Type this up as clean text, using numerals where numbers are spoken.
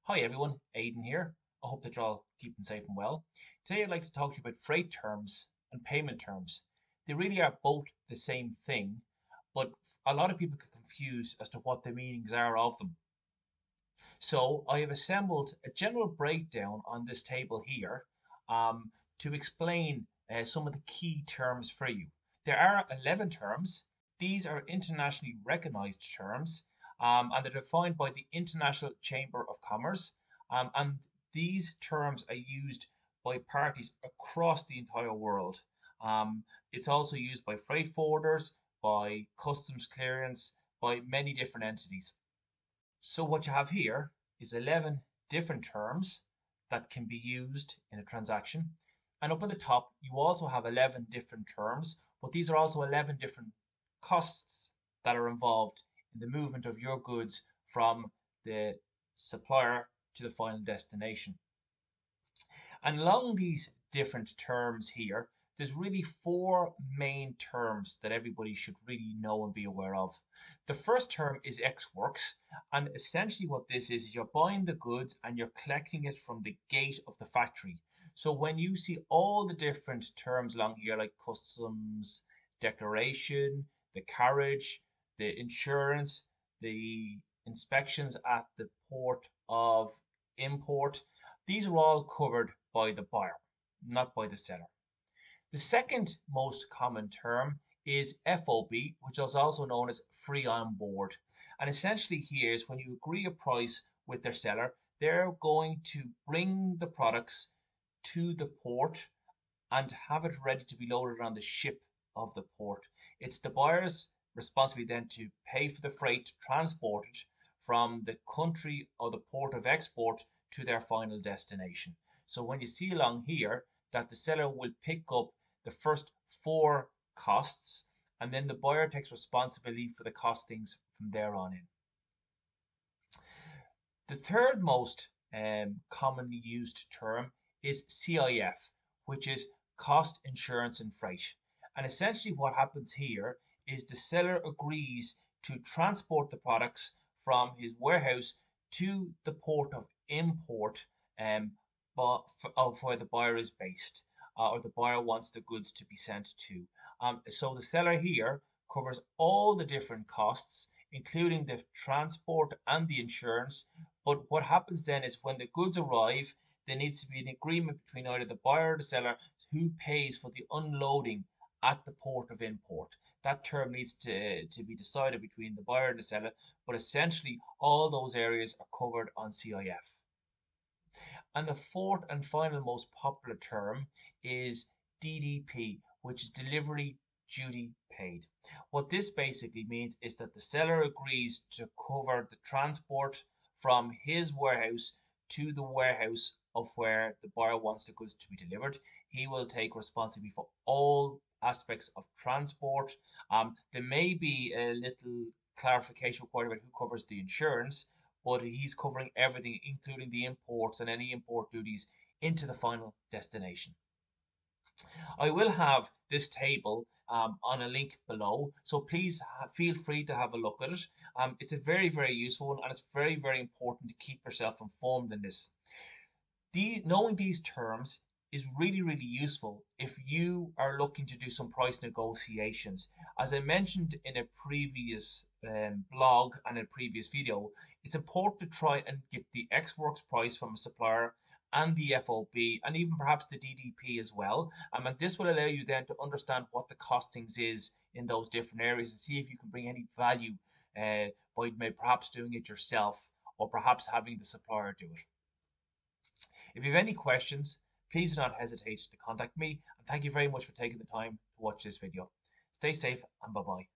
Hi everyone, Aidan here. I hope that you're all keeping safe and well. Today I'd like to talk to you about freight terms and payment terms. They really are both the same thing, but a lot of people get confused as to what the meanings are of them. So I have assembled a general breakdown on this table here to explain some of the key terms for you. There are 11 terms. These are internationally recognized terms, and they're defined by the International Chamber of Commerce. And these terms are used by parties across the entire world. It's also used by freight forwarders, by customs clearance, by many different entities. So what you have here is 11 different terms that can be used in a transaction. And up at the top, you also have 11 different terms, but these are also 11 different costs that are involved in the movement of your goods from the supplier to the final destination. And along these different terms here, there's really four main terms that everybody should really know and be aware of. The first term is ex works, and essentially what this is you're buying the goods and you're collecting it from the gate of the factory. So when you see all the different terms along here, like customs declaration, the carriage, the insurance, the inspections at the port of import, these are all covered by the buyer, not by the seller. The second most common term is FOB, which is also known as free on board. And essentially, here is when you agree a price with their seller, they're going to bring the products to the port and have it ready to be loaded on the ship of the port. It's the buyer's responsibility then to pay for the freight transported from the country or the port of export to their final destination. So when you see along here that the seller will pick up the first four costs, and then the buyer takes responsibility for the costings from there on in. The third most commonly used term is CIF, which is cost, insurance, and freight. And essentially, what happens here is the seller agrees to transport the products from his warehouse to the port of import of where the buyer is based, or the buyer wants the goods to be sent to. So the seller here covers all the different costs, including the transport and the insurance. But what happens then is when the goods arrive, there needs to be an agreement between either the buyer or the seller who pays for the unloading at the port of import. That term needs to be decided between the buyer and the seller, but essentially all those areas are covered on CIF. And the fourth and final most popular term is DDP, which is delivery duty paid. What this basically means is that the seller agrees to cover the transport from his warehouse to the warehouse of where the buyer wants the goods to be delivered. He will take responsibility for all aspects of transport. There may be a little clarification required about who covers the insurance, but he's covering everything, including the imports and any import duties into the final destination. I will have this table on a link below, so please feel free to have a look at it. It's a very useful one, and it's very important to keep yourself informed in this. Knowing these terms is really useful if you are looking to do some price negotiations. As I mentioned in a previous blog and a previous video, it's important to try and get the Ex Works price from a supplier and the FOB and even perhaps the DDP as well. And this will allow you then to understand what the costings is in those different areas and see if you can bring any value by perhaps doing it yourself or perhaps having the supplier do it. If you have any questions, please do not hesitate to contact me, and thank you very much for taking the time to watch this video. Stay safe and bye bye.